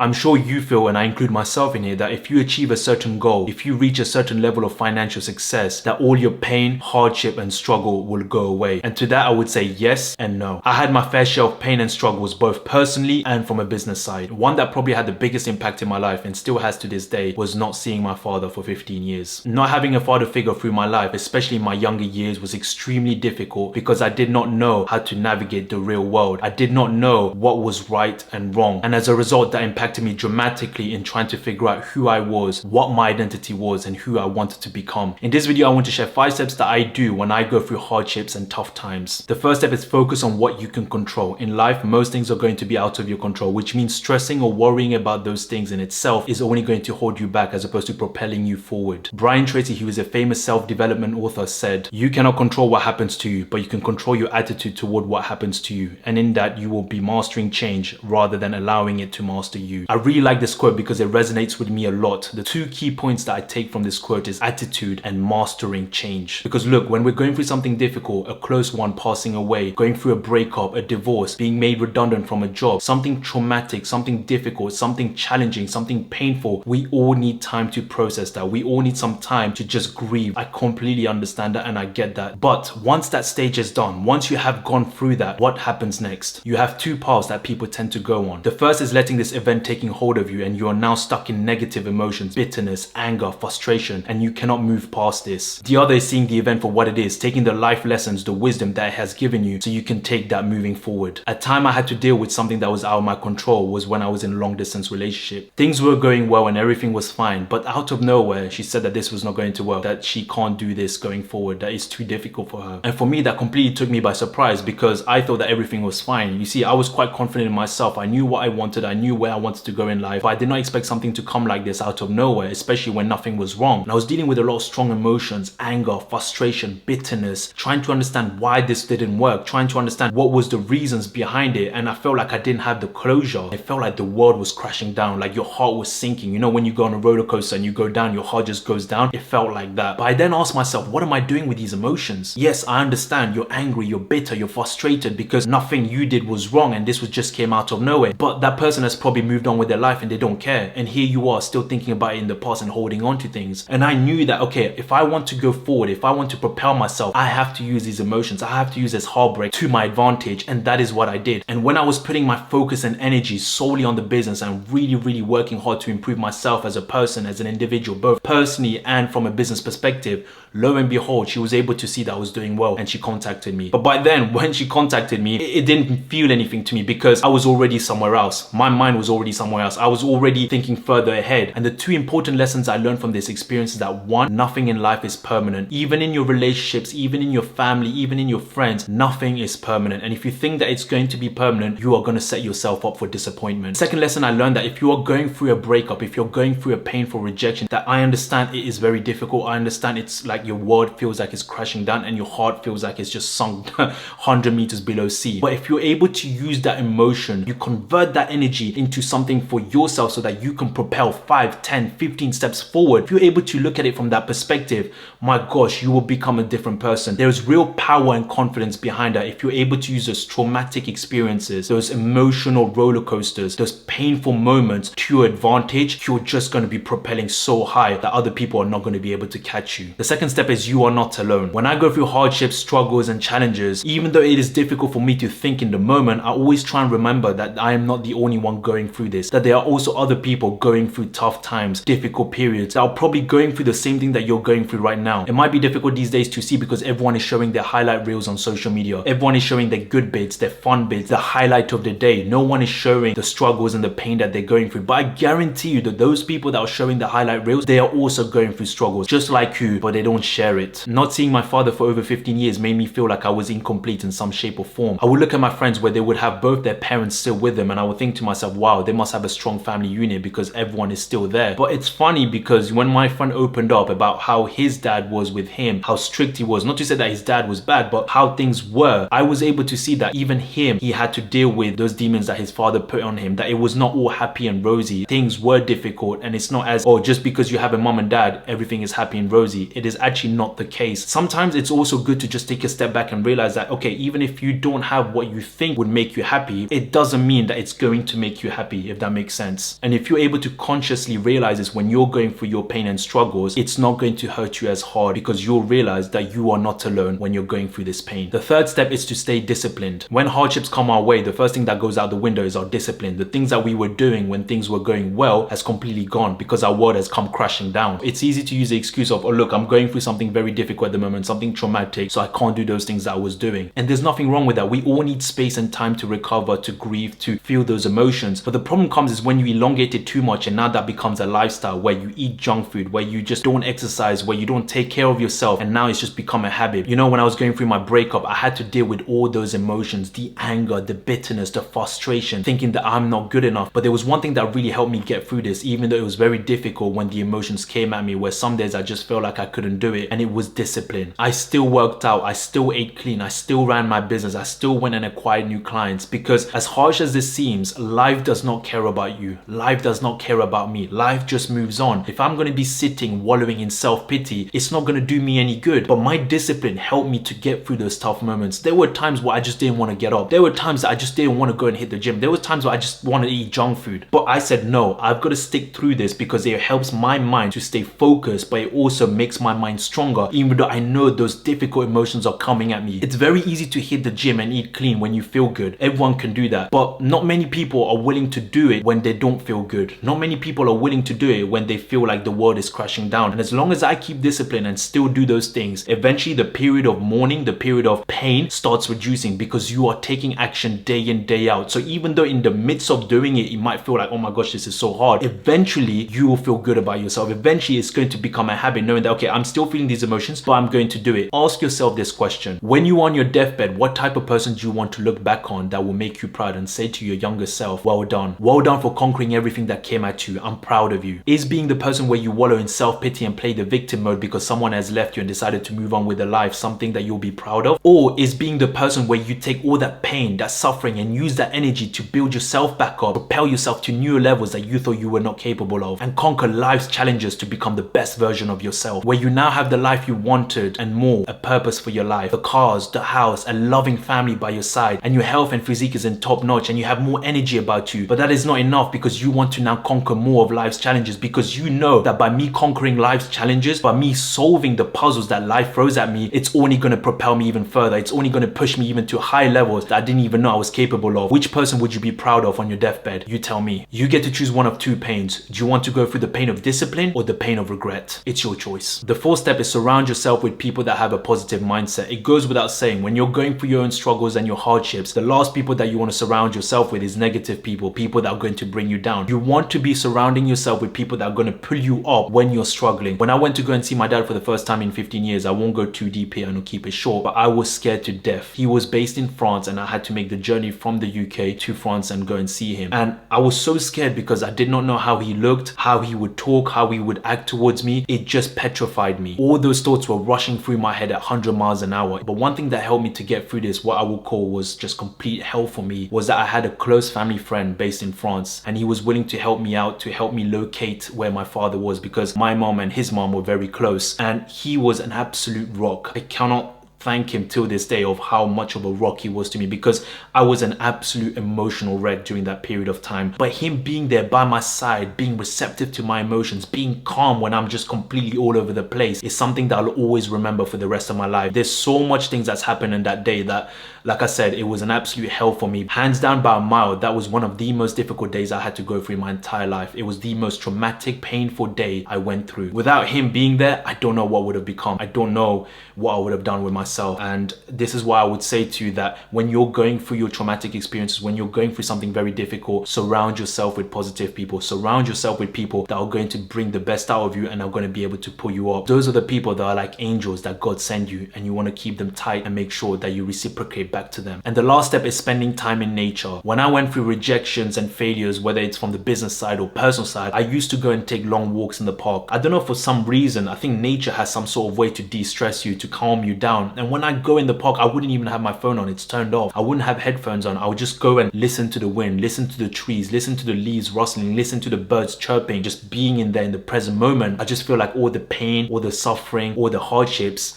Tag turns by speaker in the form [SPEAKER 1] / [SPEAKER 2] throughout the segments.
[SPEAKER 1] I'm sure you feel, and I include myself in here, that if you achieve a certain goal, if you reach a certain level of financial success, that all your pain, hardship, and struggle will go away. And to that, I would say yes and no. I had my fair share of pain and struggles, both personally and from a business side. One that probably had the biggest impact in my life, and still has to this day, was not seeing my father for 15 years. Not having a father figure through my life, especially in my younger years, was extremely difficult because I did not know how to navigate the real world. I did not know what was right and wrong. And as a result, that impacted me dramatically in trying to figure out who I was, what my identity was, and who I wanted to become. In this video, I want to share 5 steps that I do when I go through hardships and tough times. The first step is focus on what you can control. In life, most things are going to be out of your control, which means stressing or worrying about those things in itself is only going to hold you back as opposed to propelling you forward. Brian Tracy, who is a famous self-development author, said, "You cannot control what happens to you, but you can control your attitude toward what happens to you. And in that, you will be mastering change rather than allowing it to master you." I really like this quote because it resonates with me a lot. The 2 key points that I take from this quote is attitude and mastering change. Because look, when we're going through something difficult, a close one passing away, going through a breakup, a divorce, being made redundant from a job, something traumatic, something difficult, something challenging, something painful, we all need time to process that. We all need some time to just grieve. I completely understand that and I get that. But once that stage is done, once you have gone through that, what happens next? You have 2 paths that people tend to go on. The first is letting this event taking hold of you and you are now stuck in negative emotions, bitterness, anger, frustration, and you cannot move past this. The other is seeing the event for what it is, taking the life lessons, the wisdom that it has given you so you can take that moving forward. A time I had to deal with something that was out of my control was when I was in a long distance relationship. Things were going well and everything was fine, but out of nowhere, she said that this was not going to work, that she can't do this going forward, that it's too difficult for her. And for me, that completely took me by surprise because I thought that everything was fine. You see, I was quite confident in myself. I knew what I wanted. I knew where I wanted to go in life, but I did not expect something to come like this out of nowhere, especially when nothing was wrong. And I was dealing with a lot of strong emotions, anger, frustration, bitterness, trying to understand why this didn't work, trying to understand what was the reasons behind it. And I felt like I didn't have the closure. It felt like the world was crashing down, like your heart was sinking. You know, when you go on a roller coaster and you go down, your heart just goes down. It felt like that. But I then asked myself, what am I doing with these emotions? Yes, I understand you're angry, you're bitter, you're frustrated because nothing you did was wrong and this was just came out of nowhere. But that person has probably moved on with their life and they don't care. And here you are still thinking about it in the past and holding on to things. And I knew that, okay, if I want to go forward, if I want to propel myself, I have to use these emotions. I have to use this heartbreak to my advantage. And that is what I did. And when I was putting my focus and energy solely on the business and really working hard to improve myself as a person, as an individual, both personally and from a business perspective, lo and behold, she was able to see that I was doing well and she contacted me. But by then, when she contacted me, it didn't feel anything to me because I was already somewhere else. My mind was already somewhere else. I was already thinking further ahead. And the 2 important lessons I learned from this experience is that 1, nothing in life is permanent. Even in your relationships, even in your family, even in your friends, nothing is permanent. And if you think that it's going to be permanent, you are going to set yourself up for disappointment. Second lesson I learned, that if you are going through a breakup, if you're going through a painful rejection, that I understand it is very difficult. I understand it's like your world feels like it's crashing down and your heart feels like it's just sunk 100 meters below sea. But if you're able to use that emotion, you convert that energy into something for yourself so that you can propel 5, 10, 15 steps forward. If you're able to look at it from that perspective, my gosh, you will become a different person. There is real power and confidence behind that. If you're able to use those traumatic experiences, those emotional roller coasters, those painful moments to your advantage, you're just going to be propelling so high that other people are not going to be able to catch you. The second step is you are not alone. When I go through hardships, struggles, and challenges, even though it is difficult for me to think in the moment, I always try and remember that I am not the only one going through this, that there are also other people going through tough times, difficult periods, that are probably going through the same thing that you're going through right now. It might be difficult these days to see because everyone is showing their highlight reels on social media. Everyone is showing their good bits, their fun bits, the highlight of the day. No one is showing the struggles and the pain that they're going through. But I guarantee you that those people that are showing the highlight reels, they are also going through struggles just like you, but they don't share it. Not seeing my father for over 15 years made me feel like I was incomplete in some shape or form. I would look at my friends where they would have both their parents still with them and I would think to myself, wow, they must have a strong family unit because everyone is still there. But it's funny because when my friend opened up about how his dad was with him, how strict he was, not to say that his dad was bad, but how things were, I was able to see that even him, he had to deal with those demons that his father put on him, that it was not all happy and rosy. Things were difficult and it's not as, oh, just because you have a mom and dad, everything is happy and rosy. It is actually not the case. Sometimes it's also good to just take a step back and realize that, okay, even if you don't have what you think would make you happy, it doesn't mean that it's going to make you happy. free, if that makes sense. And if you're able to consciously realize this when you're going through your pain and struggles, it's not going to hurt you as hard because you'll realize that you are not alone when you're going through this pain. The third step is to stay disciplined. When hardships come our way, the first thing that goes out the window is our discipline. The things that we were doing when things were going well has completely gone because our world has come crashing down. It's easy to use the excuse of, oh look, I'm going through something very difficult at the moment, something traumatic, so I can't do those things that I was doing. And there's nothing wrong with that. We all need space and time to recover, to grieve, to feel those emotions. But the problem comes is when you elongate it too much and now that becomes a lifestyle where you eat junk food, where you just don't exercise, where you don't take care of yourself, and now it's just become a habit. You know, when I was going through my breakup, I had to deal with all those emotions, the anger, the bitterness, the frustration, thinking that I'm not good enough. But there was one thing that really helped me get through this, even though it was very difficult when the emotions came at me, where some days I just felt like I couldn't do it, and it was discipline. I still worked out, I still ate clean, I still ran my business, I still went and acquired new clients, because as harsh as this seems, life does not care about you. Life does not care about me. Life just moves on. If I'm going to be sitting wallowing in self-pity, it's not going to do me any good. But my discipline helped me to get through those tough moments. There were times where I just didn't want to get up. There were times that I just didn't want to go and hit the gym. There were times where I just wanted to eat junk food. But I said, no, I've got to stick through this because it helps my mind to stay focused, but it also makes my mind stronger, even though I know those difficult emotions are coming at me. It's very easy to hit the gym and eat clean when you feel good. Everyone can do that. But not many people are willing to do it when they don't feel good. Not many people are willing to do it when they feel like the world is crashing down. And as long as I keep discipline and still do those things, eventually the period of mourning, the period of pain starts reducing because you are taking action day in, day out. So even though in the midst of doing it, you might feel like, oh my gosh, this is so hard, eventually you will feel good about yourself. Eventually it's going to become a habit, knowing that, okay, I'm still feeling these emotions, but I'm going to do it. Ask yourself this question. When you're on your deathbed, what type of person do you want to look back on that will make you proud and say to your younger self, well done. Well done for conquering everything that came at you. I'm proud of you. Is being the person where you wallow in self-pity and play the victim mode because someone has left you and decided to move on with their life something that you'll be proud of? Or is being the person where you take all that pain, that suffering, and use that energy to build yourself back up, propel yourself to new levels that you thought you were not capable of, and conquer life's challenges to become the best version of yourself, where you now have the life you wanted and more, a purpose for your life, the cars, the house, a loving family by your side, and your health and physique is in top notch and you have more energy about you. But that is not enough because you want to now conquer more of life's challenges, because you know that by me conquering life's challenges, by me solving the puzzles that life throws at me, it's only going to propel me even further. It's only going to push me even to high levels that I didn't even know I was capable of. Which person would you be proud of on your deathbed? You tell me. You get to choose one of two pains. Do you want to go through the pain of discipline or the pain of regret? It's your choice. The fourth step is surround yourself with people that have a positive mindset. It goes without saying, when you're going through your own struggles and your hardships, the last people that you want to surround yourself with is negative people, people that are going to bring you down. You want to be surrounding yourself with people that are going to pull you up when you're struggling. When I went to go and see my dad for the first time in 15 years, I won't go too deep here and I'll keep it short, but I was scared to death. He was based in France and I had to make the journey from the UK to France and go and see him. And I was so scared because I did not know how he looked, how he would talk, how he would act towards me. It just petrified me. All those thoughts were rushing through my head at 100 miles an hour. But one thing that helped me to get through this, what I would call was just complete hell for me, was that I had a close family friend based in France and he was willing to help me out, to help me locate where my father was, because my mom and his mom were very close and he was an absolute rock. I cannot thank him till this day of how much of a rock he was to me, because I was an absolute emotional wreck during that period of time. But him being there by my side, being receptive to my emotions, being calm when I'm just completely all over the place, is something that I'll always remember for the rest of my life. There's so much things that's happened in that day that, like I said, it was an absolute hell for me. Hands down by a mile, that was one of the most difficult days I had to go through in my entire life. It was the most traumatic, painful day I went through. Without him being there, I don't know what would have become. I don't know what I would have done with myself. And this is why I would say to you that when you're going through your traumatic experiences, when you're going through something very difficult, surround yourself with positive people. Surround yourself with people that are going to bring the best out of you and are going to be able to pull you up. Those are the people that are like angels that God sent you, and you want to keep them tight and make sure that you reciprocate back to them. And the last step is spending time in nature. When I went through rejections and failures, whether it's from the business side or personal side, I used to go and take long walks in the park. I don't know, for some reason, I think nature has some sort of way to de-stress you, to calm you down. And when I go in the park, I wouldn't even have my phone on, it's turned off. I wouldn't have headphones on. I would just go and listen to the wind, listen to the trees, listen to the leaves rustling, listen to the birds chirping, just being in there in the present moment. I just feel like all the pain, all the suffering, all the hardships,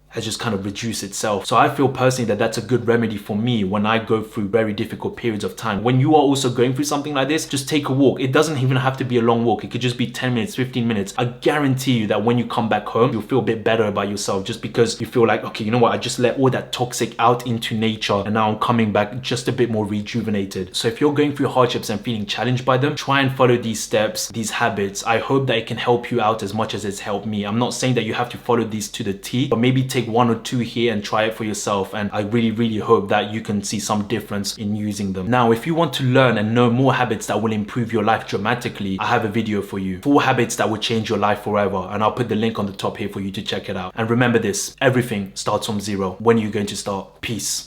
[SPEAKER 1] has just kind of reduced itself. So I feel personally that that's a good remedy for me when I go through very difficult periods of time. When you are also going through something like this, just take a walk. It doesn't even have to be a long walk. It could just be 10 minutes, 15 minutes. I guarantee you that when you come back home, you'll feel a bit better about yourself, just because you feel like, okay, you know what? I just let all that toxic out into nature and now I'm coming back just a bit more rejuvenated. So if you're going through hardships and feeling challenged by them, try and follow these steps, these habits. I hope that it can help you out as much as it's helped me. I'm not saying that you have to follow these to the T, but maybe take one or two here and try it for yourself. And I really hope that you can see some difference in using them. Now, if you want to learn and know more habits that will improve your life dramatically, I have a video for you. 4 habits that will change your life forever. And I'll put the link on the top here for you to check it out. And remember this, everything starts from zero. When are you going to start? Peace.